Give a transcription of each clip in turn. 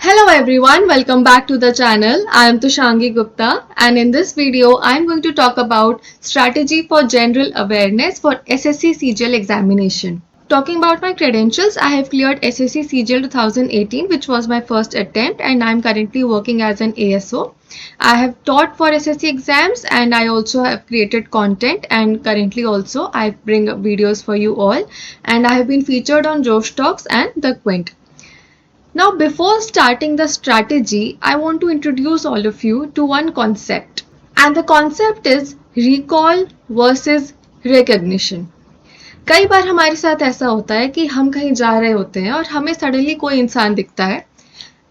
Hello everyone, welcome back to the channel. I am Tushangi Gupta and in this video I am going to talk about strategy for general awareness for SSC CGL examination. Talking about my credentials, I have cleared SSC CGL 2018 which was my first attempt and I am currently working as an ASO. I have taught for SSC exams and I also have created content and currently also I bring videos for you all and I have been featured on Josh Talks and The Quint. Now, before starting the strategy, I want to introduce all of you to one concept. And the concept is recall versus recognition. कई बार हमारे साथ ऐसा होता है कि हम कहीं जा रहे होते हैं और हमें सडनली कोई इंसान दिखता है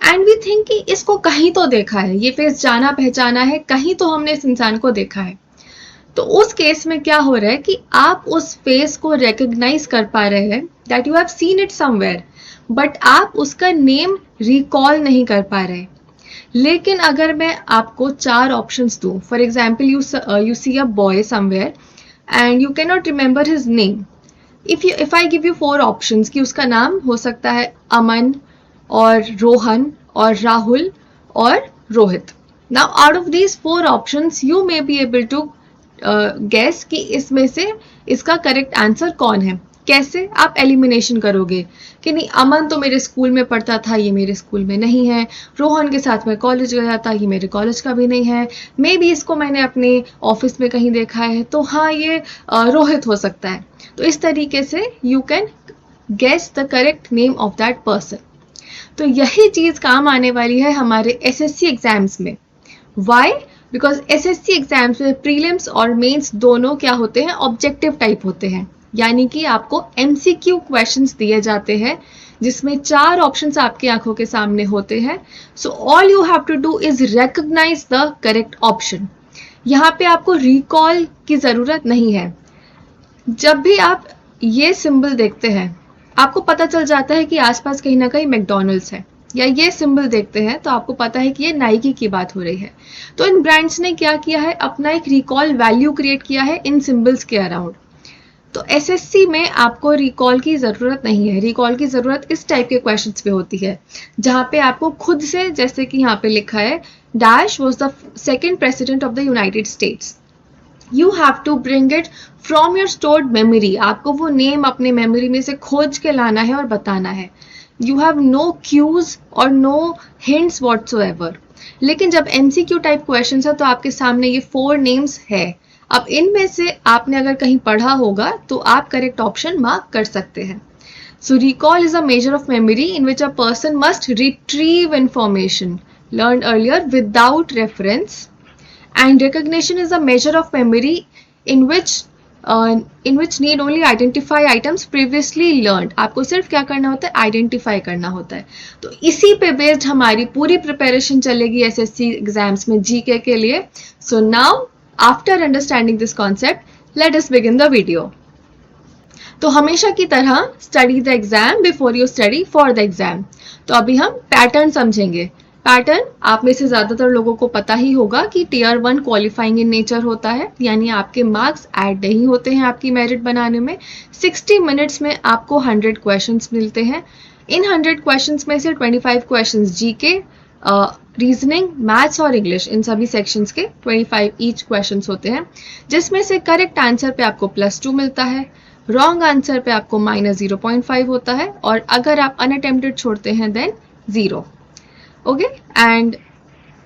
एंड वी थिंक कि इसको कहीं तो देखा है, ये फेस जाना पहचाना है, कहीं तो हमने इस इंसान को देखा है। तो उस केस में क्या हो रहा है कि आप उस फेस को रिकॉग्नाइज कर पा रहे हैं that you have seen it somewhere, but आप उसका नेम रिकॉल नहीं कर पा रहे। लेकिन अगर मैं आपको 4 ऑप्शंस दूं, for example you see a boy somewhere and you cannot remember his name. If I give you 4 options कि उसका नाम हो सकता है अमन और रोहन और राहुल और Rohit. Now out of these 4 options you may be able to guess कि इसमें से इसका करेक्ट आंसर कौन है। कैसे आप एलिमिनेशन करोगे कि नहीं, अमन तो मेरे स्कूल में पढ़ता था, ये मेरे स्कूल में नहीं है। रोहन के साथ मैं कॉलेज गया था, ये मेरे कॉलेज का भी नहीं है। मे बी इसको मैंने अपने ऑफिस में कहीं देखा है, तो हाँ ये रोहित हो सकता है। तो इस तरीके से you can guess the correct name of that person. तो यही चीज काम आने वाली है हमारे एसएससी एग्जाम्स में। वाई? बिकॉज एसएससी एग्जाम्स में प्रीलिम्स और मेंस दोनों क्या होते हैं, ऑब्जेक्टिव टाइप होते हैं। यानी कि आपको एमसीक्यू क्वेश्चंस दिए जाते हैं जिसमें 4 ऑप्शंस आपकी आंखों के सामने होते हैं। So all you have to do is recognise the correct option. यहाँ पे आपको रिकॉल की जरूरत नहीं है। जब भी आप ये सिंबल देखते हैं आपको पता चल जाता है कि आसपास कहीं ना कहीं मैकडॉनल्ड्स है, या ये सिंबल देखते हैं तो आपको पता है कि ये नाइकी की बात हो रही है। तो इन ब्रांड्स ने क्या किया है, अपना एक रिकॉल वैल्यू क्रिएट किया है इन सिंबल्स के अराउंड। तो एसएससी में आपको रिकॉल की ज़रूरत नहीं है। रिकॉल की ज़रूरत इस टाइप के क्वेश्चंस पे होती है जहाँ पे आपको खुद से, जैसे कि यहाँ पे लिखा है dash was the second president of the United States, you have to bring it from your stored memory. आपको वो नेम अपने मेमोरी में से खोज के लाना है और बताना है। यू हैव नो क्यूज और नो हिंट्स व्हाटसोएवर। लेकिन जब एमसीक्यू टाइप क्वेश्चन है तो आपके सामने ये 4 नेम्स है। अब इनमें से आपने अगर कहीं पढ़ा होगा तो आप करेक्ट ऑप्शन मार्क कर सकते हैं। So recall is a measure of memory in which a person must retrieve information learn earlier without reference, and recognition is a measure of memory in which need only identify items previously learned। आपको सिर्फ क्या करना होता है, identify करना होता है। तो इसी पे बेस्ड हमारी पूरी प्रिपरेशन चलेगी एसएससी एग्जाम्स में जीके के लिए। So now after understanding this concept let us begin the video. तो हमेशा की तरह study the exam before you study for the exam. तो अभी हम पैटर्न समझेंगे। पैटर्न आप में से ज्यादातर लोगों को पता ही होगा कि टियर 1 क्वालिफाइंग इन नेचर होता है, यानी आपके मार्क्स ऐड नहीं होते हैं आपकी मेरिट बनाने में। 60 मिनट्स में आपको 100 क्वेश्चंस मिलते हैं। इन 100 क्वेश्चंस में से 25 क्वेश्चंस जीके, रीजनिंग, मैथ्स और इंग्लिश, इन सभी सेक्शंस के 25 ईच क्वेश्चंस होते हैं, जिसमें से करेक्ट आंसर पे आपको +2 मिलता है, रॉन्ग आंसर पे आपको -0.5 होता है, और अगर आप अनअटेम्प्टेड छोड़ते हैं then 0। Okay, and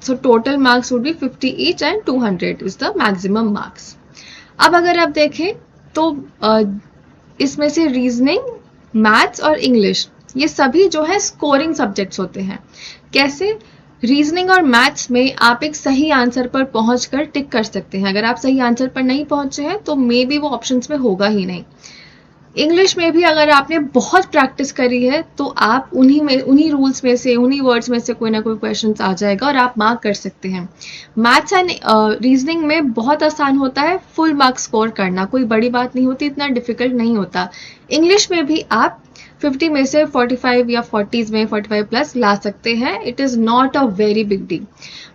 so total marks would be 50 each and 200 is the maximum marks। अब अगर आप देखें तो इसमें से रीजनिंग, मैथ्स और इंग्लिश ये सभी जो है स्कोरिंग सब्जेक्ट्स होते हैं। कैसे? रीजनिंग और मैथ्स में आप एक सही आंसर पर पहुंचकर टिक कर सकते हैं। अगर आप सही आंसर पर नहीं पहुंचे हैं तो मे बी वो ऑप्शंस में होगा ही नहीं। इंग्लिश में भी अगर आपने बहुत प्रैक्टिस करी है तो आप उन्हीं रूल्स में से, उन्हीं वर्ड्स में से कोई ना कोई क्वेश्चन आ जाएगा और आप मार्क कर सकते हैं। मैथ्स एंड रीजनिंग में बहुत आसान होता है फुल मार्क स्कोर करना, कोई बड़ी बात नहीं होती, इतना डिफिकल्ट नहीं होता। इंग्लिश में भी आप 50 में से 45 या 40s में 45 प्लस ला सकते हैं। It is not a very big deal.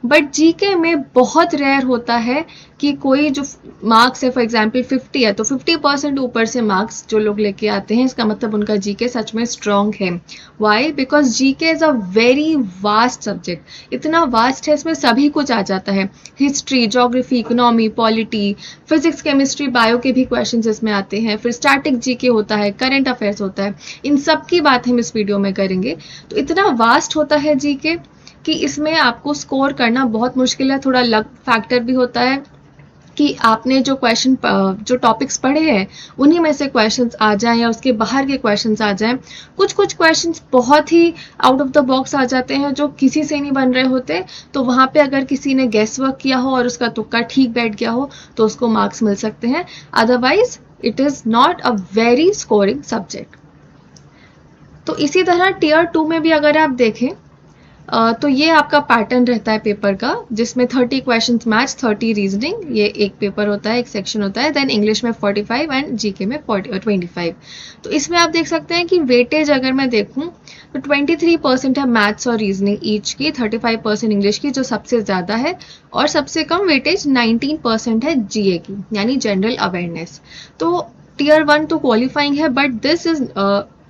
But GK में बहुत रेयर होता है कि कोई जो मार्क्स है फॉर एग्जांपल 50 है तो 50% ऊपर से मार्क्स जो लोग लेके आते हैं, इसका मतलब उनका जीके सच में स्ट्रांग है। Why? Because GK is a very vast subject. इतना वास्ट है, इसमें सभी कुछ आ जाता है। History, geography, economy, polity, physics, chemistry, bio के भी क्वेश्चन इसमें आते हैं। फिर स्टैटिक जीके होता है, करंट अफेयर्स होता है। इन सब की बात हम इस वीडियो में करेंगे। तो इतना वास्ट होता है जीके कि इसमें आपको स्कोर करना बहुत मुश्किल है। थोड़ा लक फैक्टर भी होता है कि आपने जो क्वेश्चन जो टॉपिक्स पढ़े हैं उन्हीं में से क्वेश्चंस आ जाएं या उसके बाहर के क्वेश्चंस आ जाएं। कुछ कुछ क्वेश्चंस बहुत ही आउट ऑफ द बॉक्स आ जाते हैं जो किसी से नहीं बन रहे होते, तो वहाँ पे अगर किसी ने गेस वर्क किया हो और उसका तुक्का ठीक बैठ गया हो तो उसको मार्क्स मिल सकते हैं। Otherwise it is not a very scoring subject. तो इसी तरह टीयर 2 में भी अगर आप देखें तो ये आपका पैटर्न रहता है पेपर का, जिसमें 30 क्वेश्चंस मैथ्स, 30 रीजनिंग, ये एक पेपर होता है, एक सेक्शन होता है। देन इंग्लिश में 45 एंड जीके में 25। तो इसमें आप देख सकते हैं कि वेटेज अगर मैं देखूं तो 23% है मैथ्स और रीजनिंग ईच की, 35% इंग्लिश की जो सबसे ज़्यादा है, और सबसे कम वेटेज 19% है जीए की, यानी जनरल अवेयरनेस। तो टीयर 1 तो क्वालिफाइंग है, बट दिस इज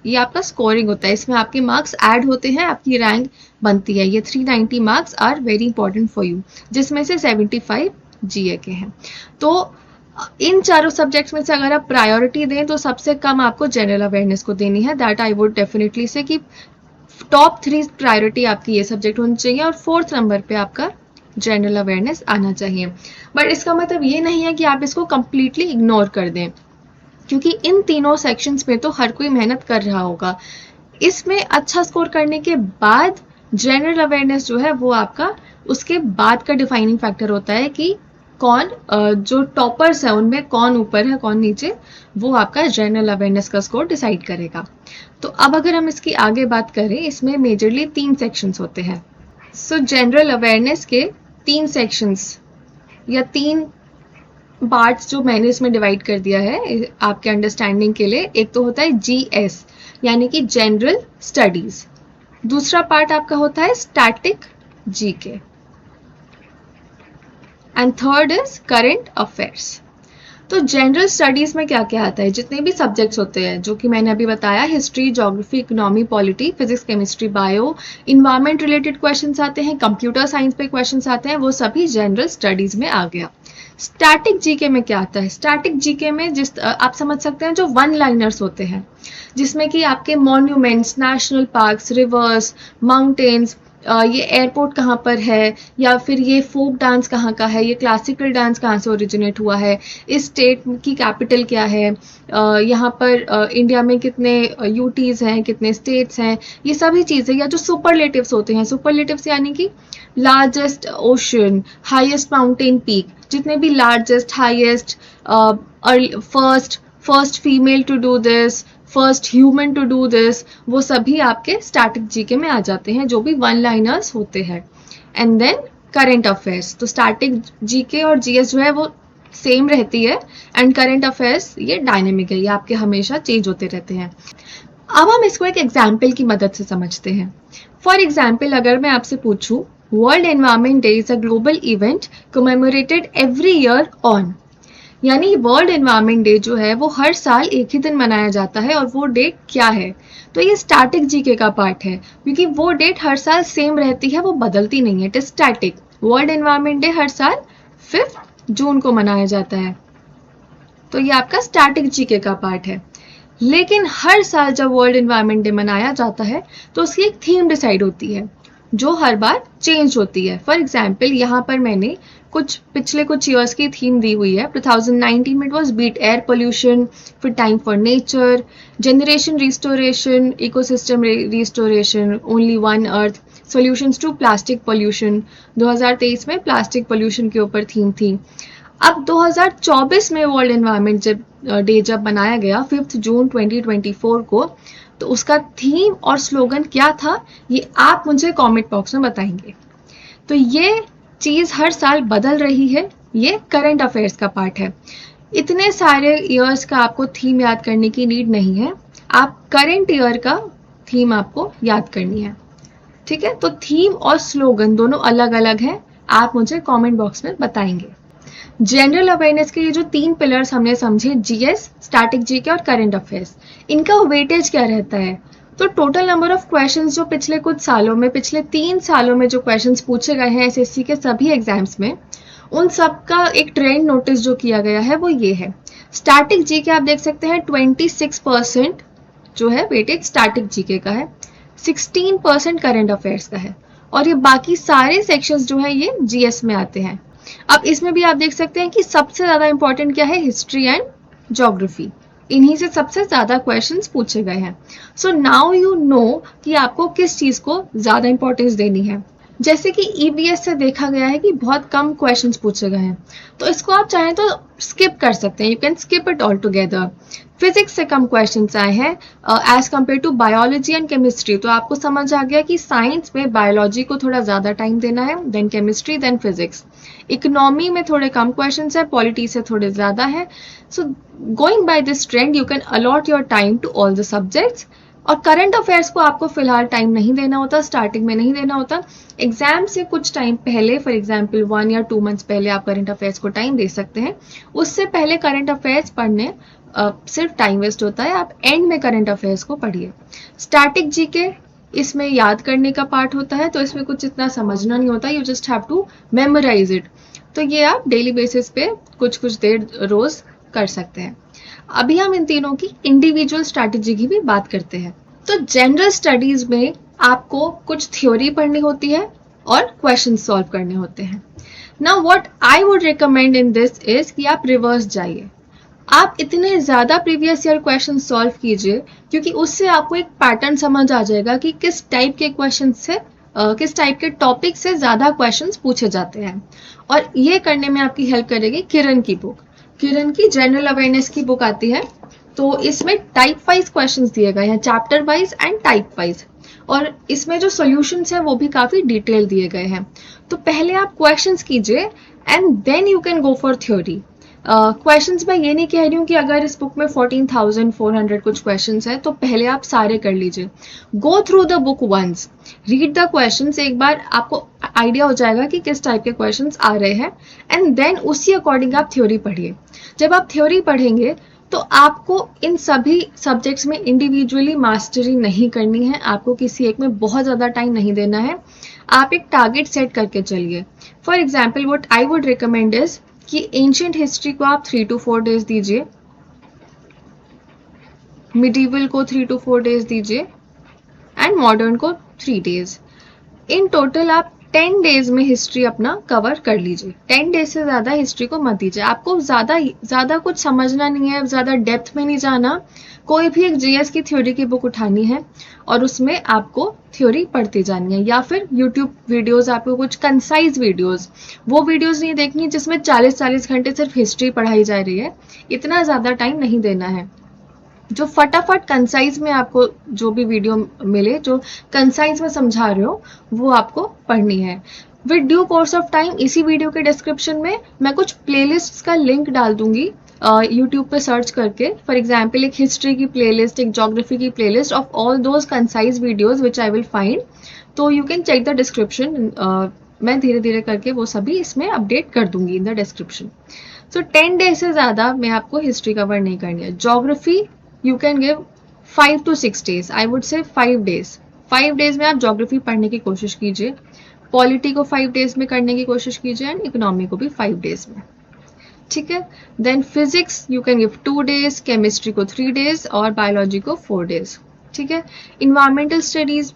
ये आपका स्कोरिंग होता है। इसमें आपके मार्क्स ऐड होते हैं, आपकी रैंक बनती है। ये 390 marks are very important for you, जिसमें से 75 जीए के हैं। तो इन चारों सब्जेक्ट्स में से अगर आप प्रायोरिटी दें तो सबसे कम आपको जनरल अवेयरनेस को देनी है। दैट आई वुड डेफिनेटली से कि टॉप 3 प्रायोरिटी आपकी ये सब्जेक्ट होनी चाहिए और 4th नंबर पे आपका जनरल अवेयरनेस आना चाहिए। बट इसका मतलब ये नहीं है कि आप इसको कंप्लीटली इग्नोर कर दें, क्योंकि इन तीनों सेक्शंस में तो हर कोई मेहनत कर रहा होगा। इसमें अच्छा स्कोर करने के बाद जनरल अवेयरनेस जो है वो आपका उसके बाद का डिफाइनिंग फैक्टर होता है कि कौन जो टॉपर्स है उनमें कौन ऊपर है कौन नीचे, वो आपका जनरल अवेयरनेस का स्कोर डिसाइड करेगा। तो अब अगर हम इसकी आगे बात करें, इसमें मेजरली 3 सेक्शंस होते हैं। सो जनरल अवेयरनेस के 3 सेक्शंस या 3 पार्ट्स जो मैंने इसमें डिवाइड कर दिया है आपके अंडरस्टैंडिंग के लिए। एक तो होता है जीएस, यानी कि जनरल स्टडीज। दूसरा पार्ट आपका होता है static GK, and third is current affairs. तो जनरल स्टडीज में क्या क्या आता है? जितने भी सब्जेक्ट्स होते हैं जो कि मैंने अभी बताया, history, geography, economy, polity, physics, chemistry, bio, environment related questions आते हैं, कंप्यूटर साइंस पे क्वेश्चंस आते हैं, वो सभी जनरल स्टडीज में आ गया। स्टैटिक जीके में क्या आता है? स्टैटिक जीके में आप समझ सकते हैं जो वन लाइनर्स होते हैं, जिसमें कि आपके monuments, national parks, reverse, mountains, ये एयरपोर्ट कहाँ पर है, या फिर ये फोक डांस कहाँ का है, ये क्लासिकल डांस कहाँ से ओरिजिनेट हुआ है, इस स्टेट की कैपिटल क्या है, यहाँ पर इंडिया में कितने यूटीज हैं, कितने स्टेट्स हैं, ये सभी चीज़ें। या जो सुपरलेटिव्स होते हैं, सुपरलेटिव्स यानी कि largest ocean, highest mountain peak, जितने भी largest, highest, first female to do this, first human to do this, वो सभी आपके स्टैटिक जीके में आ जाते हैं, जो भी वन लाइनर्स होते हैं। And then current affairs. तो स्टैटिक जीके और जीएस जो है वो सेम रहती है, एंड करंट अफेयर्स ये डायनेमिक है, ये आपके हमेशा चेंज होते रहते हैं। अब हम इसको एक एग्जाम्पल की मदद से समझते हैं। फॉर एग्जाम्पल, अगर मैं आपसे पूछूं, world environment day is a global event commemorated every year on, यानी वर्ल्ड एनवायरमेंट डे जो है वो हर साल एक ही दिन मनाया जाता है, और वो डेट क्या है? तो ये स्टैटिक जीके का पार्ट है, क्योंकि वो डेट हर साल सेम रहती है, वो बदलती नहीं है। It is static. World environment day हर साल 5 जून को मनाया जाता है, तो ये आपका स्टैटिक जीके का पार्ट है। लेकिन हर साल जब वर्ल्ड एनवायरमेंट डे मनाया जाता है तो उसकी एक थीम डिसाइड होती है, जो हर बार चेंज होती है। फॉर एग्जाम्पल, यहाँ पर मैंने पिछले कुछ ईयर्स की थीम दी हुई है। 2019 में it was beat air pollution, फिर time for nature, generation restoration, ecosystem restoration, only one earth, solutions to plastic pollution. 2023 में प्लास्टिक पोल्यूशन के ऊपर थीम थी। अब 2024 में वर्ल्ड एनवायरमेंट डे जब मनाया गया 5 जून 2024 को, तो उसका थीम और स्लोगन क्या था, ये आप मुझे कमेंट बॉक्स में बताएंगे। तो ये चीज़ हर साल बदल रही है, ये करंट अफेयर्स का पार्ट है। इतने सारे ईयर्स का आपको थीम याद करने की नीड नहीं है, आप करंट ईयर का थीम आपको याद करनी है। ठीक है, तो थीम और स्लोगन दोनों अलग अलग हैं, आप मुझे कमेंट बॉक्स में बताएंगे। जनरल अवेयरनेस के ये जो 3 पिलर्स हमने समझे, जीएस, स्टैटिक जीके और करंट अफेयर्स, इनका वेटेज क्या रहता है? तो टोटल नंबर ऑफ क्वेश्चंस जो पिछले कुछ सालों में, पिछले 3 सालों में जो क्वेश्चंस पूछे गए हैं एसएससी के सभी एग्जाम्स में, उन सब का एक ट्रेंड नोटिस जो किया गया है वो ये है। स्टैटिक जीके आप देख सकते हैं 26% जो है वेटेज स्टैटिक जीके का है, 16% करंट अफेयर्स का है, और ये बाकी सारे सेक्शंस जो है ये जीएस में आते हैं। अब इसमें भी आप देख सकते हैं कि सबसे ज्यादा इंपॉर्टेंट क्या है, हिस्ट्री एंड ज्योग्राफी, इन्हीं से सबसे ज्यादा क्वेश्चंस पूछे गए हैं। सो नाउ यू नो कि आपको किस चीज को ज्यादा इंपॉर्टेंस देनी है। जैसे कि ईवीएस से देखा गया है कि बहुत कम क्वेश्चंस पूछे गए हैं, तो इसको आप चाहें तो स्किप कर सकते हैं, you can skip it all together. Physics से कम क्वेश्चंस आए हैं as compare to biology and chemistry, तो आपको समझ आ गया कि साइंस में बायोलॉजी को थोड़ा ज्यादा टाइम देना है, then chemistry, then physics. Economy में थोड़े कम क्वेश्चंस है, पॉलिटी से थोड़े ज्यादा है। So going by this trend you can allot your time to all the subjects. और करंट अफेयर्स को आपको फिलहाल टाइम नहीं देना होता, स्टार्टिंग में नहीं देना होता, एग्जाम से कुछ टाइम पहले, फॉर एग्जाम्पल 1 या 2 मंथ्स पहले आप करंट अफेयर्स को टाइम दे सकते हैं। उससे पहले करंट अफेयर्स पढ़ने सिर्फ टाइम वेस्ट होता है, आप एंड में करंट अफेयर्स को पढ़िए। स्टैटिक जीके, इसमें याद करने का पार्ट होता है, तो इसमें कुछ इतना समझना नहीं होता, you just have to memorise it. तो ये आप डेली बेसिस पे कुछ कुछ देर रोज कर सकते हैं। अभी हम इन तीनों की इंडिविजुअल स्ट्रैटेजी की भी बात करते हैं। तो जनरल स्टडीज में आपको कुछ थ्योरी पढ़नी होती है और क्वेश्चन सॉल्व करने होते हैं। Now what I would recommend in this is कि आप रिवर्स जाइए, आप इतने ज्यादा प्रीवियस ईयर क्वेश्चन सॉल्व कीजिए, क्योंकि उससे आपको एक पैटर्न समझ आ जाएगा कि किस टाइप के क्वेश्चन से किस टाइप के टॉपिक से ज्यादा क्वेश्चंस पूछे जाते हैं। और ये करने में आपकी हेल्प करेगी किरण की बुक। किरण की जनरल अवेयरनेस की बुक आती है, तो इसमें टाइप वाइज क्वेश्चंस दिए गए हैं, chapter wise and type wise, और इसमें जो सॉल्यूशंस है वो भी काफी डिटेल दिए गए हैं। तो पहले आप क्वेश्चंस कीजिए and then you can go for theory. Questions मैं ये नहीं कह रही हूँ कि अगर इस बुक में 14,400 कुछ क्वेश्चंस है तो पहले आप सारे कर लीजिए। Go through the book once, read the questions, एक बार आपको आइडिया हो जाएगा कि किस टाइप के क्वेश्चंस आ रहे हैं, एंड देन उसी अकॉर्डिंग आप थ्योरी पढ़िए। जब आप थ्योरी पढ़ेंगे तो आपको इन सभी सब्जेक्ट्स में इंडिविजुअली मास्टरी नहीं करनी है, आपको किसी एक में बहुत ज़्यादा टाइम नहीं देना है, आप एक टारगेट सेट करके चलिए। For example what I would recommend is कि एंशिएंट हिस्ट्री को आप 3 to 4 डेज दीजिए, मिडीवल को 3 to 4 डेज दीजिए, एंड मॉडर्न को 3 डेज। इन टोटल आप 10 डेज में हिस्ट्री अपना कवर कर लीजिए। 10 डेज से ज़्यादा हिस्ट्री को मत दीजिए, आपको ज़्यादा कुछ समझना नहीं है, ज़्यादा डेप्थ में नहीं जाना। कोई भी एक जीएस की थ्योरी की बुक उठानी है और उसमें आपको थ्योरी पढ़ती जानी है, या फिर यूट्यूब वीडियोस, आपको कुछ कंसाइज वीडियोस, वो वीडियोस नहीं देखनी जिसमें 40-40 घंटे सिर्फ हिस्ट्री पढ़ाई जा रही है, इतना ज़्यादा टाइम नहीं देना है। जो फटाफट कंसाइज में आपको जो भी वीडियो मिले, जो कंसाइज में समझा रहे हो, वो आपको पढ़नी है। With due course of time इसी वीडियो के डिस्क्रिप्शन में मैं कुछ प्लेलिस्ट्स का लिंक डाल दूंगी, यूट्यूब पे सर्च करके। फॉर एग्जाम्पल एक हिस्ट्री की प्लेलिस्ट, एक ज्योग्राफी की playlist of all those concise videos which I will find, तो you can check the description. मैं धीरे धीरे करके वो सभी इसमें अपडेट कर दूंगी in the description. So 10 days से ज़्यादा मैं आपको हिस्ट्री कवर नहीं करनी है। Geography you can give 5 to 6 days, I would say 5 days। 5 days में आप ज्योग्राफी पढ़ने की कोशिश कीजिए, पॉलिटी को 5 days में करने की कोशिश कीजिए, एंड इकोनॉमी को भी 5 days में, ठीक है। Then physics you can give 2 days, chemistry को 3 days और बायोलॉजी को 4 days, ठीक है। Environmental studies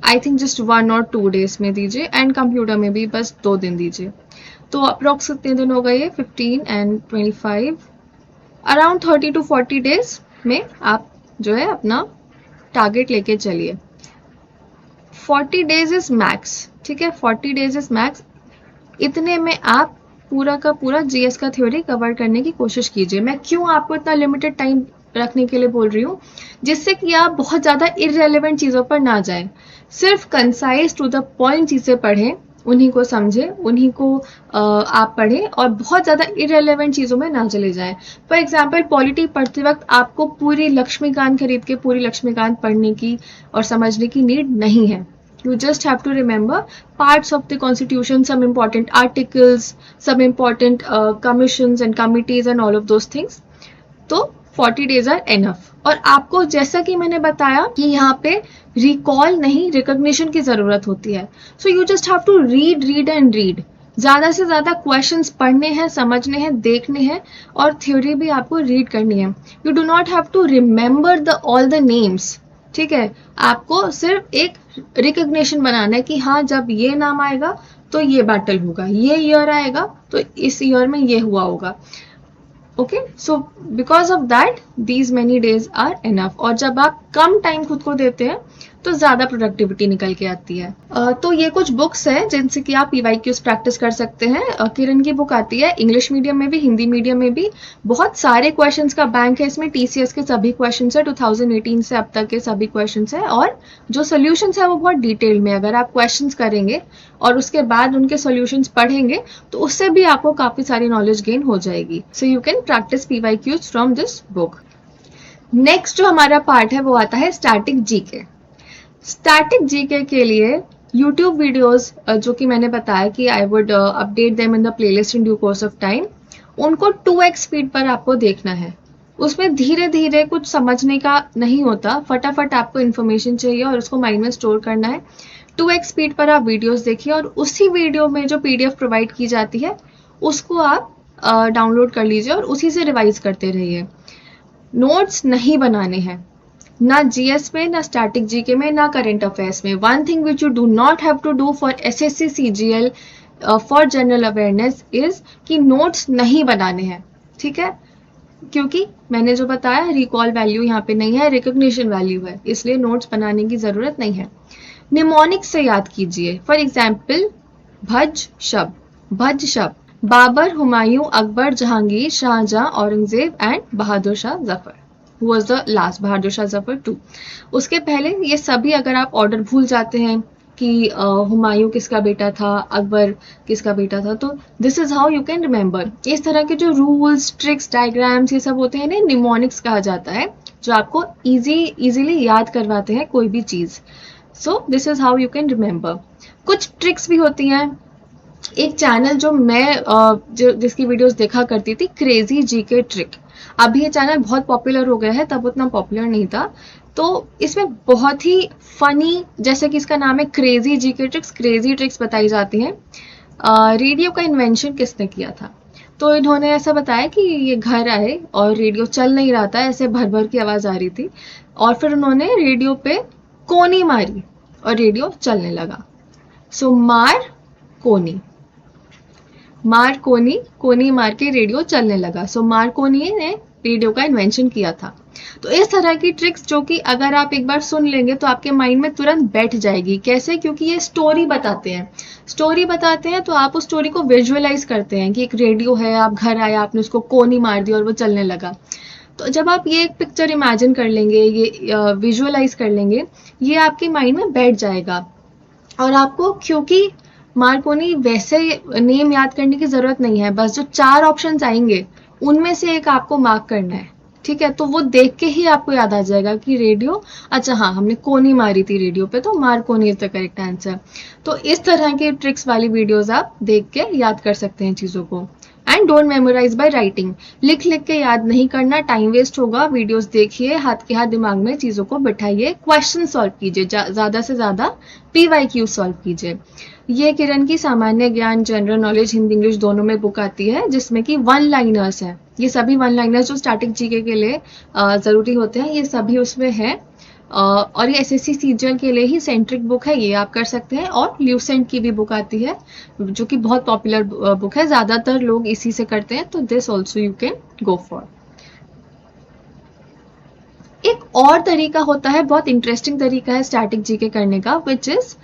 I think just 1 or 2 days में दीजिए, एंड कंप्यूटर में भी बस 2 दिन दीजिए। तो अप्रोक्स कितने दिन हो गए, ये 15 and 25, अराउंड 30 to 40 days में आप जो है अपना टारगेट लेके चलिए। 40 days इज मैक्स, ठीक है, 40 days इज मैक्स। इतने में आप पूरा का पूरा जीएस का थ्योरी कवर करने की कोशिश कीजिए। मैं क्यों आपको इतना लिमिटेड टाइम रखने के लिए बोल रही हूँ, जिससे कि आप बहुत ज़्यादा इररेलेवेंट चीज़ों पर ना जाएं, सिर्फ कंसाइज टू द पॉइंट चीज़ें पढ़ें, उन्हीं को समझें, उन्हीं को आप पढ़ें, और बहुत ज़्यादा इररेलेवेंट चीज़ों में ना चले जाएं। फॉर एग्जाम्पल पॉलिटी पढ़ते वक्त आपको पूरी लक्ष्मीकांत खरीद के पूरी लक्ष्मीकांत पढ़ने की और समझने की नीड नहीं है। You just have to remember parts of the constitution, some important articles, some important commissions and committees and all of those things. तो 40 days आर एनफ. और आपको जैसा कि मैंने बताया कि यहाँ पे रिकॉल नहीं, रिकॉग्निशन की जरूरत होती है. So you just have to read and read. ज्यादा से ज्यादा क्वेश्चंस पढ़ने हैं, समझने हैं, देखने हैं, और थ्योरी भी आपको रीड करनी है. You do not have to remember the all the names. ठीक है, आपको सिर्फ एक रिकॉग्निशन बनाना है कि हाँ जब ये नाम आएगा तो ये बैटल होगा, ये ईयर आएगा तो इस ईयर में ये हुआ होगा. Okay, so because of that these many days are enough. और जब आप कम टाइम खुद को देते हैं तो ज्यादा प्रोडक्टिविटी निकल के आती है. तो ये कुछ बुक्स हैं जिनसे कि आप पीवाईक्यूज प्रैक्टिस कर सकते हैं. किरण की बुक आती है इंग्लिश मीडियम में भी, हिंदी मीडियम में भी. बहुत सारे क्वेश्चंस का बैंक है इसमें. टीसीएस के सभी क्वेश्चंस है, 2018 से अब तक के सभी क्वेश्चंस है, और जो सोल्यूशंस है वो बहुत डिटेल में. अगर आप क्वेश्चंस करेंगे और उसके बाद उनके सोल्यूशंस पढ़ेंगे तो उससे भी आपको काफी सारी नॉलेज गेन हो जाएगी. So you can practice PYQs from this book. Next जो हमारा पार्ट है वो आता है स्टैटिक जीके. स्टैटिक जीके के लिए यूट्यूब वीडियोस जो कि मैंने बताया कि I would update them in the playlist in due course of time, उनको 2x स्पीड पर आपको देखना है. उसमें धीरे धीरे कुछ समझने का नहीं होता, फटाफट आपको इन्फॉर्मेशन चाहिए और उसको माइंड में स्टोर करना है. 2x स्पीड पर आप वीडियोस देखिए और उसी वीडियो में जो पीडीएफ प्रोवाइड की जाती है उसको आप डाउनलोड कर लीजिए और उसी से रिवाइज करते रहिए. नोट्स नहीं बनाने हैं, ना जीएस में, ना स्टैटिक जीके में, ना करंट अफेयर्स में. One thing which you do not have to do for SSC CGL for general awareness is कि नोट्स नहीं बनाने हैं. ठीक है, क्योंकि मैंने जो बताया रिकॉल वैल्यू यहाँ पे नहीं है, रिकॉग्निशन वैल्यू है, इसलिए नोट्स बनाने की जरूरत नहीं है. निमोनिक्स से याद कीजिए. फॉर एग्जाम्पल भज शब्द, Babur, Humayun, Akbar, Jahangir, Shahjahan, Aurangzeb and Bahadur Shah Zafar. Who was the last? Bahadur Shah Zafar 2. उसके पहले ये सभी अगर आप ऑर्डर भूल जाते हैं कि हुमायूं किसका बेटा था, अकबर किसका बेटा था, तो this is how you can remember. इस तरह के जो रूल्स, ट्रिक्स, डायग्राम्स ये सब होते हैं ना, निमोनिक्स कहा जाता है, जो आपको इजीली याद करवाते हैं कोई भी चीज. So this is how you can remember. कुछ ट्रिक्स भी होती हैं. एक चैनल जो मैं जिसकी वीडियोस देखा करती थी, क्रेजी जीके ट्रिक. अभी ये चैनल बहुत पॉपुलर हो गया है, तब उतना पॉपुलर नहीं था. तो इसमें बहुत ही फनी, जैसे कि इसका नाम है crazy GK tricks, crazy tricks बताई जाती हैं. रेडियो का इन्वेंशन किसने किया था? तो इन्होंने ऐसा बताया कि ये घर आए और रेडियो चल नहीं रहा था, ऐसे भर भर की आवाज आ रही थी, और फिर उन्होंने रेडियो पे कोनी मारी और रेडियो चलने लगा. सो कोनी मार के रेडियो चलने लगा. सो मार्कोनी ने रेडियो का इन्वेंशन किया था. तो इस तरह की ट्रिक्स जो कि अगर आप एक बार सुन लेंगे तो आपके माइंड में तुरंत बैठ जाएगी. कैसे? क्योंकि ये स्टोरी बताते हैं तो आप उस स्टोरी को विजुअलाइज करते हैं कि एक रेडियो है, आप घर आए, आपने उसको कोनी मार दी और वो चलने लगा. तो जब आप ये एक पिक्चर इमेजिन कर लेंगे, ये विजुअलाइज कर लेंगे, ये आपके माइंड में बैठ जाएगा. और आपको क्योंकि मार्कोनी वैसे नेम याद करने की जरूरत नहीं है, बस जो 4 ऑप्शंस आएंगे उनमें से एक आपको मार्क करना है. ठीक है, तो वो देख के ही आपको याद आ जाएगा कि रेडियो, अच्छा हाँ हमने कोनी मारी थी रेडियो पे, तो Markovnikov is the correct answer. तो इस तरह के ट्रिक्स वाली वीडियोस आप देख के याद कर सकते हैं चीजों को. And don't memorise by writing. लिख के याद नहीं करना, टाइम वेस्ट होगा. वीडियोस देखिए, हाथ के हाथ दिमाग में चीजों को बिठाइए, क्वेश्चन सॉल्व कीजिए, ज्यादा से ज्यादा पीवाईक्यू सॉल्व कीजिए. ये किरण की सामान्य ज्ञान, जनरल नॉलेज, हिंदी इंग्लिश दोनों में बुक आती है, जिसमें कि 1 लाइनर्स हैं. ये सभी 1 लाइनर्स जो स्टैटिक जीके के लिए जरूरी होते हैं, ये सभी उसमें है. और ये एसएससी सीजीएल के लिए ही सेंट्रिक बुक है, ये आप कर सकते हैं. और ल्यूसेंट की भी बुक आती है जो कि बहुत पॉपुलर बुक है, ज्यादातर लोग इसी से करते हैं, तो this also you can go for. एक और तरीका होता है, बहुत इंटरेस्टिंग तरीका है स्टैटिक जीके करने का, विच इज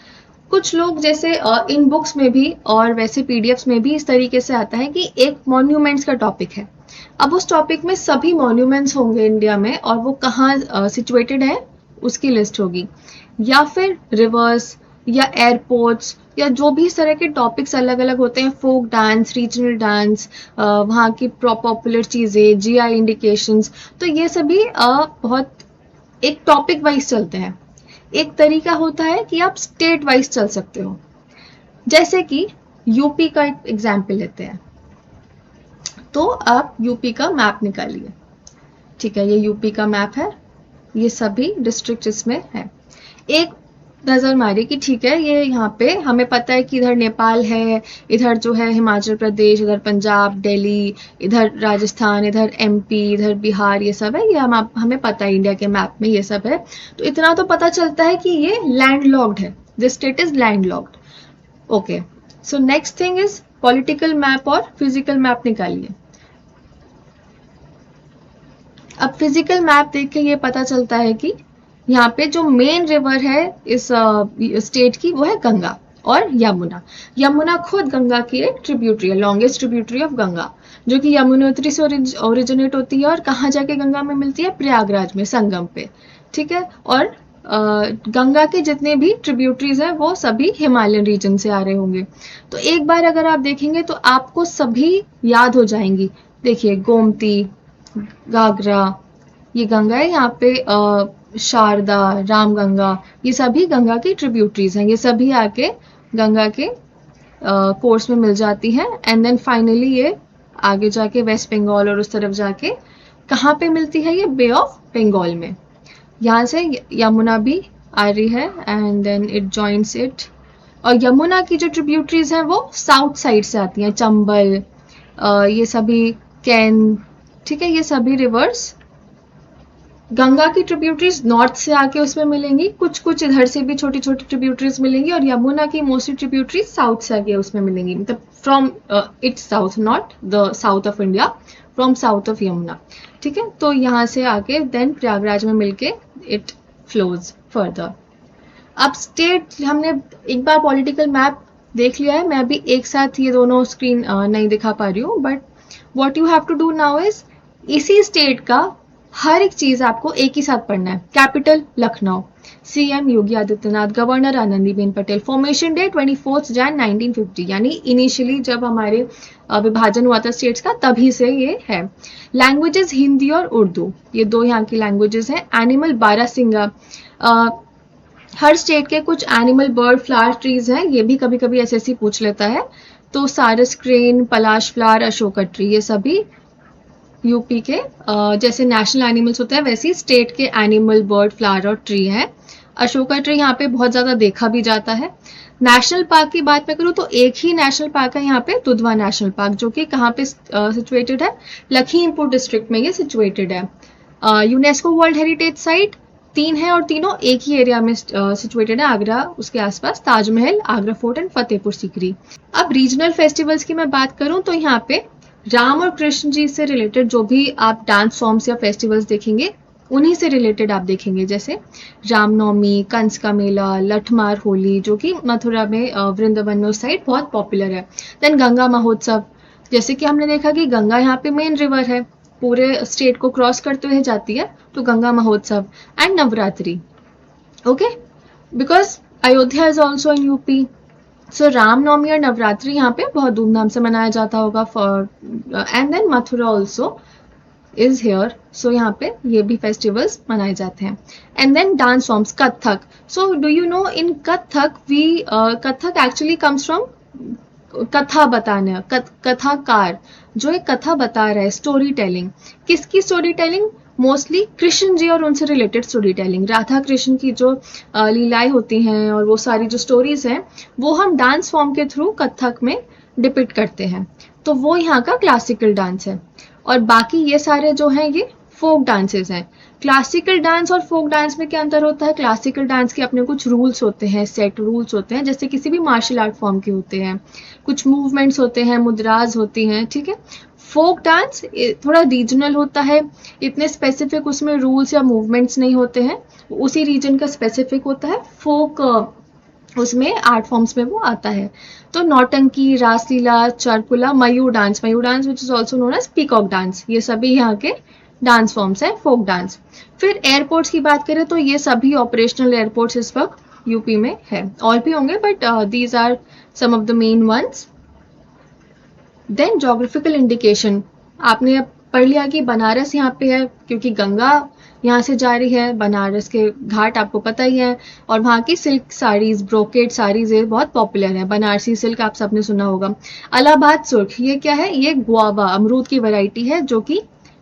कुछ लोग जैसे इन बुक्स में भी और वैसे पीडीएफ्स में भी इस तरीके से आता है कि एक मॉन्यूमेंट्स का टॉपिक है. अब उस टॉपिक में सभी मॉन्यूमेंट्स होंगे इंडिया में और वो कहाँ सिचुएटेड है उसकी लिस्ट होगी, या फिर रिवर्स या एयरपोर्ट्स या जो भी इस तरह के टॉपिक्स अलग अलग होते हैं, फोक डांस, रीजनल डांस, वहाँ की पॉपुलर चीजें, जीआई इंडिकेशंस, तो ये सभी बहुत एक टॉपिक वाइज चलते हैं. एक तरीका होता है कि आप स्टेट वाइज चल सकते हो। जैसे कि यूपी का एक एग्जाम्पल लेते हैं, तो आप यूपी का मैप निकालिए। ठीक है, ये यूपी का मैप है, ये सभी डिस्ट्रिक्ट इसमें है। एक नजर मारिए कि ठीक है, ये यहाँ पे हमें पता है कि इधर नेपाल है, इधर जो है हिमाचल प्रदेश, इधर पंजाब, दिल्ली, इधर राजस्थान, इधर एमपी, इधर बिहार, ये सब है। ये हमें पता है, इंडिया के मैप में ये सब है। तो इतना तो पता चलता है कि ये लैंडलॉक्ड है, this state is landlocked. Okay, so next thing is political map और फिजिकल मैप निकालिए। अब फिजिकल मैप देख के ये पता चलता है कि यहाँ पे जो मेन रिवर है इस स्टेट की, वो है गंगा और यमुना। यमुना खुद गंगा की एक ट्रिब्यूटरी है, लॉन्गेस्ट ट्रिब्यूटरी ऑफ गंगा, जो कि यमुनोत्री से ओरिजिनेट होती है और कहाँ जाके गंगा में मिलती है, प्रयागराज में संगम पे। ठीक है, और गंगा के जितने भी ट्रिब्यूटरीज हैं वो सभी हिमालयन रीजन से आ रहे होंगे। तो एक बार अगर आप देखेंगे तो आपको सभी याद हो जाएंगी। देखिए, गोमती, घाघरा, ये गंगा है, यहाँ पे शारदा, रामगंगा, ये सभी गंगा की ट्रिब्यूटरीज हैं। ये सभी आके गंगा के कोर्स में मिल जाती हैं, एंड देन फाइनली ये आगे जाके वेस्ट बंगाल और उस तरफ जाके कहाँ पे मिलती है, ये बे ऑफ बंगाल में। यहाँ से यमुना भी आ रही है and then it joints it. और यमुना की जो ट्रिब्यूटरीज हैं वो साउथ साइड से आती हैं, चंबल, ये सभी, कैन, ठीक है, ये सभी रिवर्स। गंगा की ट्रिब्यूटरीज नॉर्थ से आके उसमें मिलेंगी, कुछ कुछ इधर से भी छोटी छोटी ट्रिब्यूटरीज मिलेंगी, और यमुना की मोस्टली ट्रिब्यूटरीज साउथ से आके उसमें मिलेंगी, मतलब from its south, not the south of India, from south of Yamuna. ठीक है, तो यहाँ से आके देन प्रयागराज में मिलके इट फ्लोज फर्दर। अब स्टेट हमने एक बार पॉलिटिकल मैप देख लिया है, मैं भी एक साथ ये दोनों स्क्रीन नहीं दिखा पा रही हूँ, but what you have to do now is इसी स्टेट का हर एक चीज आपको एक ही साथ पढ़ना है। Capital Lucknow, CM Yogi Adityanath, governor Anandiben Patel, formation day 24 Jan 1950, यानी इनिशियली जब हमारे विभाजन हुआ था स्टेट्स का, तभी से ये है। लैंग्वेजेस हिंदी और उर्दू, ये दो यहाँ की लैंग्वेजेस हैं। एनिमल बारहसिंगा, हर स्टेट के कुछ एनिमल, बर्ड, फ्लावर, ट्रीज हैं, ये भी कभी कभी एसएससी पूछ लेता है। तो सारस क्रेन, पलाश फ्लावर, अशोका ट्री, ये सभी यूपी के जैसे नेशनल एनिमल्स होते हैं वैसे स्टेट के एनिमल, बर्ड, फ्लावर और ट्री है। अशोका ट्री यहाँ पे बहुत ज्यादा देखा भी जाता है। नेशनल पार्क की बात मैं करूँ तो एक ही नेशनल पार्क है यहाँ पे, दुधवा नेशनल पार्क, जो कि कहाँ पे सिचुएटेड है, लखीमपुर डिस्ट्रिक्ट में ये सिचुएटेड है। यूनेस्को वर्ल्ड हेरिटेज साइट 3 है और तीनों एक ही एरिया में सिचुएटेड है, आगरा, उसके आसपास ताजमहल, आगरा फोर्ट एंड फतेहपुर सीकरी। अब रीजनल फेस्टिवल्स की मैं बात करूँ तो यहाँ पे राम और कृष्ण जी से रिलेटेड जो भी आप डांस फॉर्म्स या फेस्टिवल्स देखेंगे, उन्हीं से रिलेटेड आप देखेंगे, जैसे रामनवमी, कंस का मेला, लठमार होली, जो कि मथुरा में वृंदावन में उस साइड बहुत पॉपुलर है। देन गंगा महोत्सव, जैसे कि हमने देखा कि गंगा यहाँ पे मेन रिवर है, पूरे स्टेट को क्रॉस करते हुए जाती है, तो Ganga Mahotsav. And Navratri, okay, because Ayodhya is also in UP, so Ramnavami और नवरात्रि यहाँ पे बहुत धूमधाम से मनाया जाता होगा। For and then Mathura also is here, so यहाँ पे ये भी फेस्टिवल्स मनाए जाते हैं। And then dance forms, Kathak, so do you know in Kathak we Kathak actually comes from katha बताना, कथाकार, जो एक कथा बता रहा है, स्टोरी टेलिंग। किसकी story telling? Mostly Krishna ji और उनसे related story telling, Radha Krishna की जो लीलाएं होती हैं और वो सारी जो स्टोरीज हैं, वो हम डांस फॉर्म के थ्रू कथक में डिपिक्ट करते हैं। तो वो यहाँ का क्लासिकल डांस है। और बाकी ये सारे जो हैं ये फोक डांसेस हैं। क्लासिकल डांस और फोक डांस में क्या अंतर होता है? क्लासिकल डांस के अपने कुछ रूल्स होते हैं, सेट रूल्स होते हैं, जैसे किसी भी मार्शल आर्ट फॉर्म के होते हैं, कुछ मूवमेंट्स होते हैं, मुद्राज होती हैं, ठीक है। फोक डांस थोड़ा रीजनल होता है, इतने स्पेसिफिक उसमें रूल्स या मूवमेंट्स नहीं होते हैं, उसी रीजन का स्पेसिफिक होता है। फोक उसमें आर्ट फॉर्म्स में वो आता है। तो Nautanki, Raslila, Charkula, Mayur dance which is also known as peacock dance, ये सभी यहाँ के डांस फॉर्म्स हैं, फोक डांस। फिर एयरपोर्ट्स की बात करें तो ये सभी ऑपरेशनल एयरपोर्ट्स इस वक्त यूपी में है, और भी होंगे but these are some of the main ones. Then geographical indication, आपने पढ़ लिया कि बनारस यहाँ पे है क्योंकि गंगा यहाँ से जा रही है, बनारस के घाट आपको पता ही है, और वहाँ की सिल्क साड़ीज, ब्रोकेड साड़ीज ये बहुत पॉपुलर है। बनारसी सिल्क आप सबने सुना होगा। इलाहाबाद सुर्ख, ये क्या है? ये गुआवा अमरूद की वैरायटी है जो कि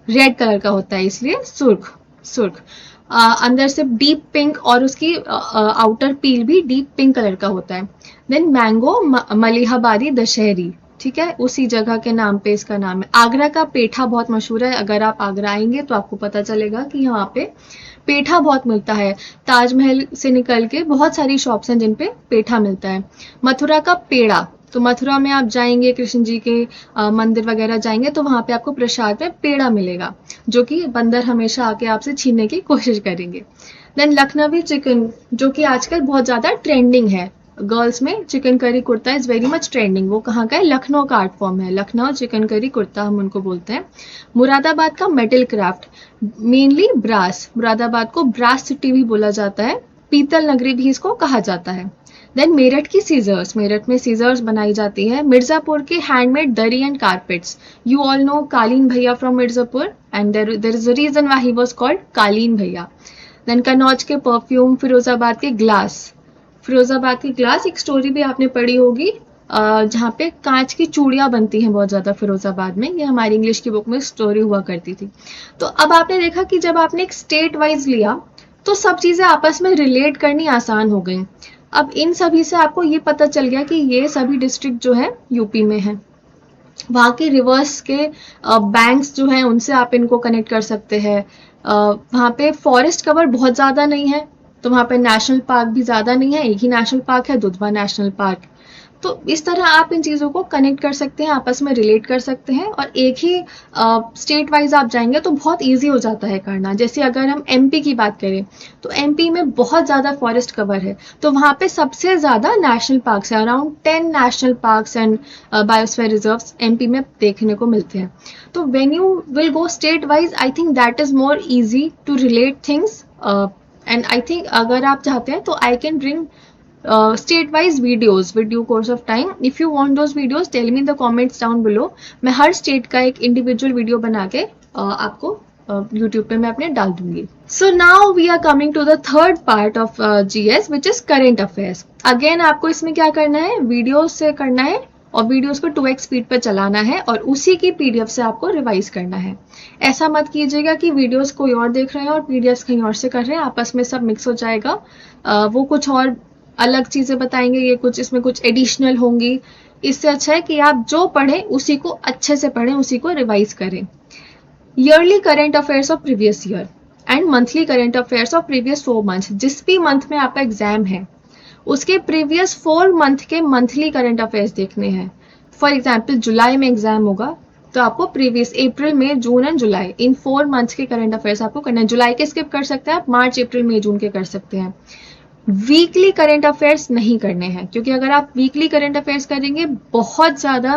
रेड कलर का होता है, इसलिए सुर्ख सुर्ख। अंदर से डीप पिंक और उसकी आउटर पील भी डीप पिंक कलर का होता है। देन मैंगो मलिहाबादी दशहरी, ठीक है, उसी जगह के नाम पे इसका नाम है। आगरा का पेठा बहुत मशहूर है, अगर आप आगरा आएंगे तो आपको पता चलेगा कि यहाँ पे पेठा बहुत मिलता है। ताजमहल से निकल के बहुत सारी शॉप्स हैं जिन पे पेठा मिलता है। मथुरा का पेड़ा, तो मथुरा में आप जाएंगे, कृष्ण जी के मंदिर वगैरह जाएंगे तो वहां पे आपको प्रसाद में पेड़ा मिलेगा, जो कि बंदर हमेशा आके आपसे छीनने की कोशिश करेंगे। देन लखनवी चिकन, जो कि आजकल बहुत ज्यादा ट्रेंडिंग है, गर्ल्स में chicken curry kurta is very much trending. वो कहाँ का है? लखनऊ का आर्ट फॉर्म है, लखनऊ चिकन करी कुर्ता हम उनको बोलते हैं। मुरादाबाद का metal craft, mainly brass, Moradabad को ब्रास सिटी भी बोला जाता है, पीतल नगरी भी इसको कहा जाता है। देन मेरठ की सीजर्स, मेरठ में सीजर्स बनाई जाती है। मिर्जापुर के हैंडमेड दरी and carpets, you all know Kaleen Bhaiya from Mirzapur, and there is a reason why he was called Kaleen Bhaiya. Then Kannauj के परफ्यूम, फिरोजाबाद के ग्लास, फिरोजाबाद की ग्लास, एक स्टोरी भी आपने पढ़ी होगी जहाँ पे कांच की चूड़ियां बनती हैं बहुत ज्यादा फिरोजाबाद में, ये हमारी इंग्लिश की बुक में स्टोरी हुआ करती थी। तो अब आपने देखा कि जब आपने एक स्टेट वाइज लिया तो सब चीजें आपस में रिलेट करनी आसान हो गई। अब इन सभी से आपको ये पता चल गया कि ये सभी डिस्ट्रिक्ट जो है यूपी में है। वहाँ के रिवर्स के बैंक्स जो हैं उनसे आप इनको कनेक्ट कर सकते हैं। वहाँ पे फॉरेस्ट कवर बहुत ज़्यादा नहीं है, तो वहाँ पे नेशनल पार्क भी ज़्यादा नहीं है, एक ही नेशनल पार्क है, दुधवा नेशनल पार्क। तो इस तरह आप इन चीज़ों को कनेक्ट कर सकते हैं, आपस में रिलेट कर सकते हैं, और एक ही स्टेट वाइज आप जाएंगे तो बहुत ईजी हो जाता है करना। जैसे अगर हम एमपी की बात करें तो एमपी में बहुत ज़्यादा फॉरेस्ट कवर है, तो वहाँ पे सबसे ज़्यादा नेशनल पार्क्स है, around 10 national parks and biosphere reserves MP में देखने को मिलते हैं। तो when you will go state wise, I think that is more easy to relate things, and I think अगर आप चाहते हैं तो I can bring state wise videos with due course of time. If you want those videos, tell me in the comments down below. मैं हर state का एक individual video बना के आपको यूट्यूब पे मैं अपने डाल दूंगी। So now we are coming to the third part of GS which is current affairs. Again आपको इसमें क्या करना है? वीडियोस से करना है, और वीडियोस को 2x स्पीड पर चलाना है, और उसी की पीडीएफ से आपको रिवाइज करना है। ऐसा मत कीजिएगा कि वीडियोस कोई और देख रहे हैं और पीडीएफ कहीं और से कर रहे हैं, आपस में सब मिक्स हो जाएगा। वो कुछ और अलग चीजें बताएंगे, ये कुछ इसमें कुछ एडिशनल होंगी। इससे अच्छा है कि आप जो पढ़ें उसी को अच्छे से पढ़ें, उसी को रिवाइज करें। Yearly current affairs of previous year and monthly current affairs of previous 4 month, जिस भी मंथ में आपका एग्जाम है उसके प्रीवियस 4 मंथ के मंथली करंट अफेयर्स देखने हैं। फॉर एग्जाम्पल जुलाई में एग्जाम होगा तो आपको previous April, May, June and July, in 4 months के करंट अफेयर्स आपको करना है। जुलाई के स्किप कर सकते हैं आप, मार्च, अप्रैल, मई, जून के कर सकते हैं। वीकली करंट अफेयर्स नहीं करने हैं, क्योंकि अगर आप वीकली करंट अफेयर्स करेंगे बहुत ज़्यादा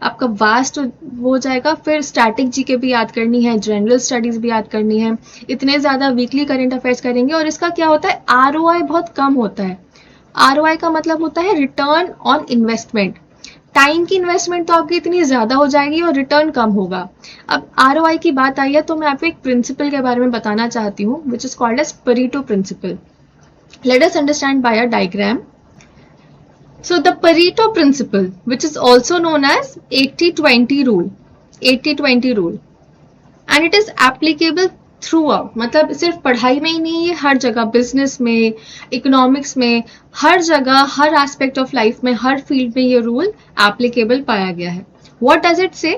आपका वास्ट हो जाएगा। फिर स्टैटिक जीके भी याद करनी है, जनरल स्टडीज भी याद करनी है, इतने ज़्यादा वीकली करंट अफेयर्स करेंगे और इसका क्या होता है? आरओआई बहुत कम होता है। आरओआई का मतलब होता है रिटर्न ऑन इन्वेस्टमेंट। टाइम की इन्वेस्टमेंट तो आपकी इतनी ज़्यादा हो जाएगी और रिटर्न कम होगा। अब आरओआई की बात आई है तो मैं आपको एक प्रिंसिपल के बारे में बताना चाहती हूँ, which is called as Pareto principle. Let us understand by a diagram. So the Pareto principle, which is also known as 80-20 rule, 80-20 rule, and it is applicable throughout. मतलब सिर्फ पढ़ाई में ही नहीं, ये हर जगह, बिजनेस में, इकोनॉमिक्स में, हर जगह, हर एस्पेक्ट ऑफ लाइफ में, हर फील्ड में ये रूल एप्लीकेबल पाया गया है. What does it say?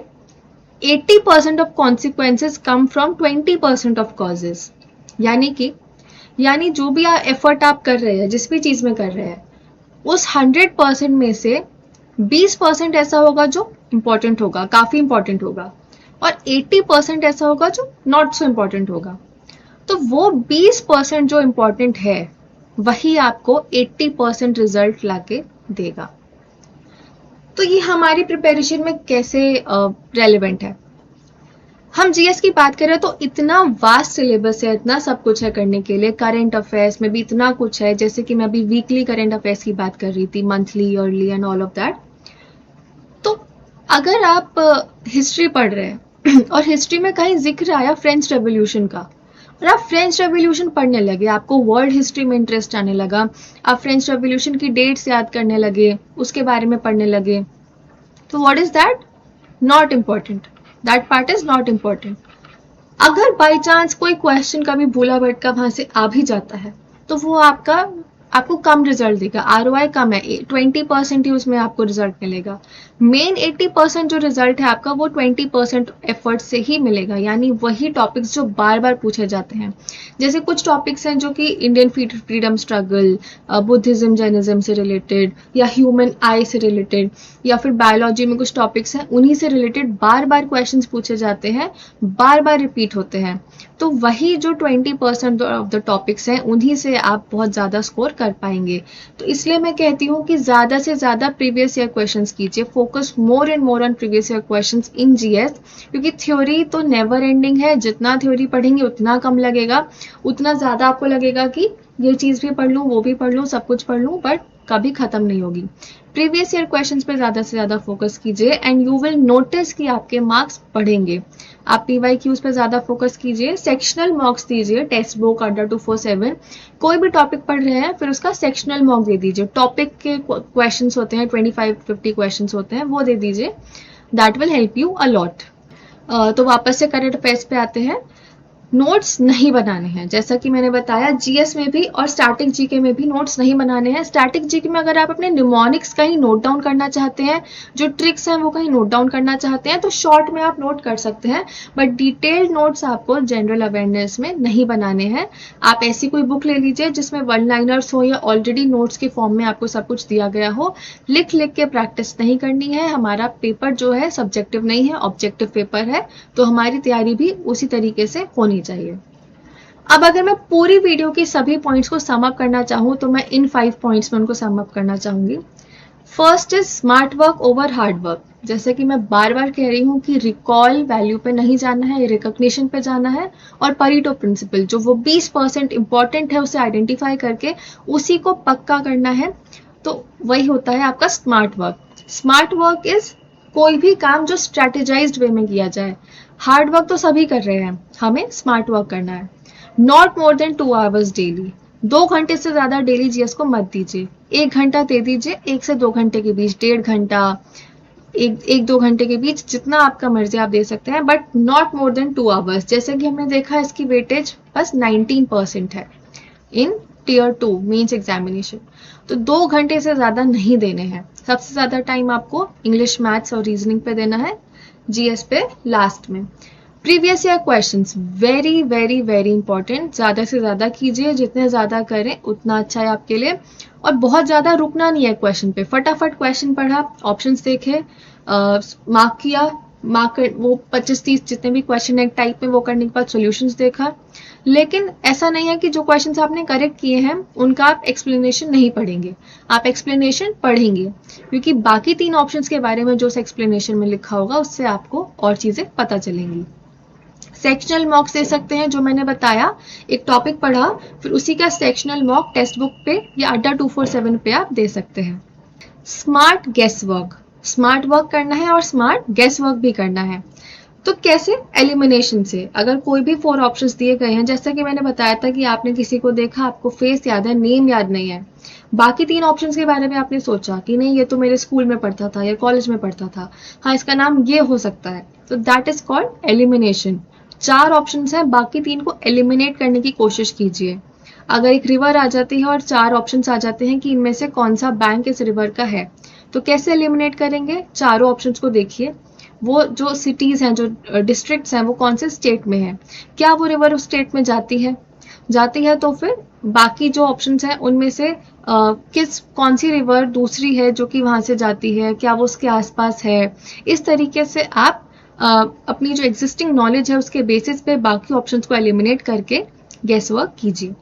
80% of consequences come from 20% of causes. यानी जो भी एफर्ट आप कर रहे हैं, जिस भी चीज में कर रहे हैं, उस 100% में से 20% ऐसा होगा जो इंपॉर्टेंट होगा, काफी इंपॉर्टेंट होगा, और 80% ऐसा होगा जो नॉट सो इंपॉर्टेंट होगा. तो वो 20% जो इंपॉर्टेंट है वही आपको 80% रिजल्ट लाके देगा. तो ये हमारी प्रिपरेशन में कैसे रेलेवेंट है? हम जीएस की बात करें तो इतना वास्ट सिलेबस है, इतना सब कुछ है करने के लिए. करंट अफेयर्स में भी इतना कुछ है, जैसे कि मैं अभी वीकली करंट अफेयर्स की बात कर रही थी, monthly, yearly and all of that. तो अगर आप हिस्ट्री पढ़ रहे हैं और हिस्ट्री में कहीं जिक्र आया फ्रेंच रेवोल्यूशन का, और आप फ्रेंच रेवोल्यूशन पढ़ने लगे, आपको वर्ल्ड हिस्ट्री में इंटरेस्ट आने लगा, आप फ्रेंच रेवोल्यूशन की डेट्स याद करने लगे, उसके बारे में पढ़ने लगे, तो what is that? Not important, that part is not important. अगर बाई चांस कोई क्वेश्चन कभी भूला भटका वहां से आ भी जाता है तो वो आपको कम रिजल्ट देगा, ROI कम है, 20% ही उसमें आपको रिजल्ट मिलेगा। मेन 80% जो रिजल्ट है आपका वो 20% एफर्ट से ही मिलेगा, यानी वही टॉपिक्स जो बार बार पूछे जाते हैं। जैसे कुछ टॉपिक्स हैं जो कि Indian freedom struggle, Buddhism Jainism से रिलेटेड, या ह्यूमन आई से रिलेटेड, या फिर बायोलॉजी में कुछ टॉपिक्स हैं उन्हीं से रिलेटेड बार बार क्वेश्चंस पूछे जाते हैं, बार बार रिपीट होते हैं। तो वही जो 20% ऑफ द टॉपिक्स हैं उन्हीं से आप बहुत ज़्यादा स्कोर कर पाएंगे। तो इसलिए मैं कहती हूँ कि ज़्यादा से ज़्यादा प्रीवियस ईयर क्वेश्चंस कीजिए, focus more and more on previous year questions in GS, क्योंकि थ्योरी तो नेवर एंडिंग है, जितना थ्योरी पढ़ेंगे उतना कम लगेगा, उतना ज़्यादा आपको लगेगा कि ये चीज़ भी पढ़ लूँ, वो भी पढ़ लूँ, सब कुछ पढ़ लूँ, बट कभी खत्म नहीं होगी। प्रीवियस ईयर क्वेश्चंस पे ज़्यादा से ज़्यादा फोकस कीजिए एंड यू विल नोटिस कि आपके मार्क्स बढ़ेंगे। आप PYQs पे ज़्यादा फोकस कीजिए, सेक्शनल मॉक्स दीजिए, टेक्स्ट बुक अड्डा 247, कोई भी टॉपिक पढ़ रहे हैं फिर उसका सेक्शनल मॉक दे दीजिए, टॉपिक के क्वेश्चंस होते हैं 25-50 क्वेश्चंस होते हैं वो दे दीजिए, that will help you a lot. तो वापस से करंट अफेयर्स पे आते हैं। नोट्स नहीं बनाने हैं, जैसा कि मैंने बताया जीएस में भी और स्टैटिक जीके में भी नोट्स नहीं बनाने हैं। स्टैटिक जीके में अगर आप अपने निमोनिक्स कहीं नोट डाउन करना चाहते हैं, जो ट्रिक्स हैं वो कहीं नोट डाउन करना चाहते हैं तो शॉर्ट में आप नोट कर सकते हैं, बट डिटेल्ड नोट्स आपको जनरल अवेयरनेस में नहीं बनाने हैं। आप ऐसी कोई बुक ले लीजिए जिसमें वन लाइनर्स हो या ऑलरेडी नोट्स के फॉर्म में आपको सब कुछ दिया गया हो। लिख लिख के प्रैक्टिस नहीं करनी है। हमारा पेपर जो है सब्जेक्टिव नहीं है, ऑब्जेक्टिव पेपर है, तो हमारी तैयारी भी उसी तरीके से होनी चाहिए। अब अगर मैं पूरी वीडियो के सभी पॉइंट्स को सम अप करना चाहूँ तो मैं इन 5 पॉइंट्स में उनको सम अप करना चाहूंगी। First is smart work over hard work. जैसे कि मैं बार बार कह रही हूँ कि रिकॉल वैल्यू पे नहीं जाना है, रिकॉग्निशन पे जाना है, और परीटो प्रिंसिपल जो वो 20% इंपॉर्टेंट है उसे आइडेंटिफाई करके उसी को पक्का करना है, तो वही होता है आपका smart work. Smart work is कोई भी काम जो स्ट्रेटेजाइज्ड वे में किया जाए। हार्ड वर्क तो सभी कर रहे हैं, हमें स्मार्ट वर्क करना है। Not more than 2 hours daily. 2 घंटे से ज्यादा डेली जीएस को मत दीजिए, 1 घंटा दे दीजिए, 1 से 2 घंटे के बीच, 1.5 घंटा, एक 2 घंटे के बीच, जितना आपका मर्जी आप दे सकते हैं, but not more than 2 hours. जैसे कि हमने देखा इसकी वेटेज बस 19% है इन टीयर 2 मेंस एग्जामिनेशन। तो 2 घंटे से ज्यादा नहीं देने हैं। सबसे ज्यादा टाइम आपको इंग्लिश, मैथ्स और रीजनिंग पे देना है, जीएस पे लास्ट में। Previous year questions very very very important, ज्यादा से ज्यादा कीजिए, जितने ज्यादा करें उतना अच्छा है आपके लिए। और बहुत ज्यादा रुकना नहीं है क्वेश्चन पे, फटाफट क्वेश्चन पढ़ा, ऑप्शंस देखे, मार्क किया, वो 25-30 जितने भी क्वेश्चन एक टाइप में वो करने के बाद सॉल्यूशंस देखा। लेकिन ऐसा नहीं है कि जो क्वेश्चंस आपने करेक्ट किए हैं उनका आप एक्सप्लेनेशन नहीं पढ़ेंगे, आप एक्सप्लेनेशन पढ़ेंगे, क्योंकि बाकी 3 ऑप्शंस के बारे में जो उस एक्सप्लेनेशन में लिखा होगा उससे आपको और चीजें पता चलेंगी। सेक्शनल मॉक्स दे सकते हैं, जो मैंने बताया, एक टॉपिक पढ़ा फिर उसी का सेक्शनल मॉक टेक्स्ट बुक पे या अड्डा 247 पे आप दे सकते हैं। Smart guess work, smart work करना है और स्मार्ट गेस वर्क भी करना है। तो कैसे? एलिमिनेशन से। अगर कोई भी 4 ऑप्शंस दिए गए हैं, जैसा कि मैंने बताया था कि आपने किसी को देखा, आपको फेस याद है, नेम याद नहीं है, बाकी 3 ऑप्शंस के बारे में आपने सोचा कि नहीं ये तो मेरे स्कूल में पढ़ता था या कॉलेज में पढ़ता था, हाँ इसका नाम ये हो सकता है, तो that is called elimination. 4 options हैं, बाकी 3 को एलिमिनेट करने की कोशिश कीजिए। अगर एक रिवर आ जाती है और 4 ऑप्शंस आ जाते हैं कि इनमें से कौन सा बैंक इस रिवर का है, तो कैसे एलिमिनेट करेंगे? चारों ऑप्शंस को देखिए, वो जो सिटीज हैं, जो डिस्ट्रिक्ट्स हैं, वो कौन से स्टेट में है, क्या वो रिवर उस स्टेट में जाती है तो फिर बाकी जो ऑप्शंस हैं उनमें से कौन सी रिवर दूसरी है जो कि वहां से जाती है, क्या वो उसके आसपास है। इस तरीके से आप अपनी जो एग्जिस्टिंग नॉलेज है उसके बेसिस पे बाकी ऑप्शंस को एलिमिनेट करके गेस वर्क कीजिए।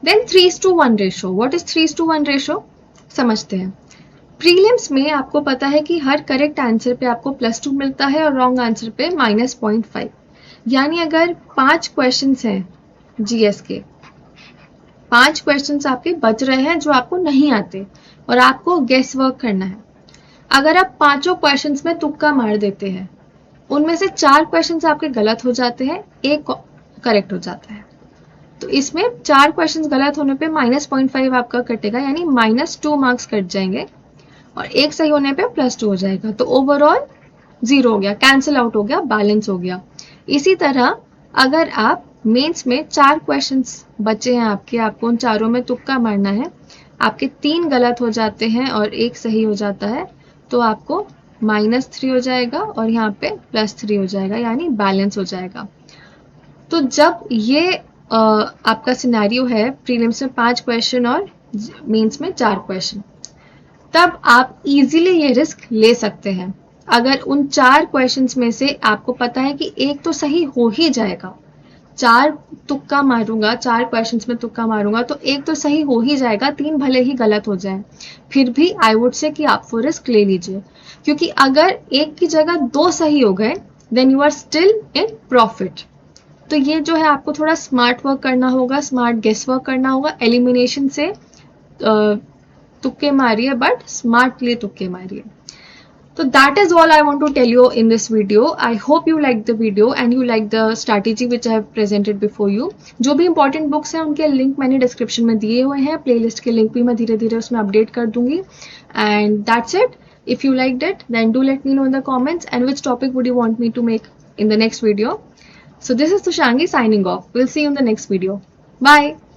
Then 3:1 ratio. What is 3:1 ratio? समझते हैं। प्रीलिम्स में आपको पता है कि हर करेक्ट आंसर पे आपको +2 मिलता है और रॉन्ग आंसर पे -0.5। यानी अगर 5 क्वेश्चंस हैं जीएस के, 5 क्वेश्चंस आपके बच रहे हैं जो आपको नहीं आते और आपको गेस वर्क करना है। अगर आप पांचों क्वेश्चंस में तुक्का मार देते हैं, उनमें से 4 क्वेश्चंस आपके गलत हो जाते हैं, एक करेक्ट हो जाता है। तो इसमें 4 क्वेश्चंस गलत होने पे -0.5 आपका कटेगा, यानी -2 मार्क्स कट जाएंगे और एक सही होने पे +2 हो जाएगा। तो ओवरऑल 0 हो गया, कैंसिल आउट हो गया, बैलेंस हो गया। इसी तरह अगर आप मेंस में 4 क्वेश्चंस बचे हैं आपके, आपको उन चारों में तुक्का मारना है, आपके 3 गलत हो जाते हैं और एक सही हो जाता है, तो आपको -3 हो जाएगा और यहाँ पे +3 हो जाएगा, यानी बैलेंस हो जाएगा। तो जब ये आपका सिनेरियो है, प्रीलिम्स में 5 क्वेश्चन और मेंस में 4 क्वेश्चन, तब आप इजीली ये रिस्क ले सकते हैं। अगर उन 4 क्वेश्चंस में से आपको पता है कि एक तो सही हो ही जाएगा, 4 तुक्का मारूंगा, 4 क्वेश्चंस में तुक्का मारूंगा तो एक तो सही हो ही जाएगा, 3 भले ही गलत हो जाए, फिर भी आई वुड से कि आप वो रिस्क ले लीजिए, क्योंकि अगर एक की जगह 2 सही हो गए then you are still in profit. तो ये जो है आपको थोड़ा स्मार्ट वर्क करना होगा, स्मार्ट गेस वर्क करना होगा, एलिमिनेशन से तुक्के मारिए बट स्मार्टली तुक्के मारिए। So that is all I want to tell you in this video. I hope you liked the video and you liked the strategy which I have presented before you. जो भी important books हैं उनके link मैंने description में दिए हुए हैं, playlist के लिंक भी मैं धीरे धीरे उसमें अपडेट कर दूंगी। And that's it. If you liked it, then do let me know in the comments and which topic would you want me to make in the next video. So this is Tushangi signing off. We'll see you in the next video. Bye.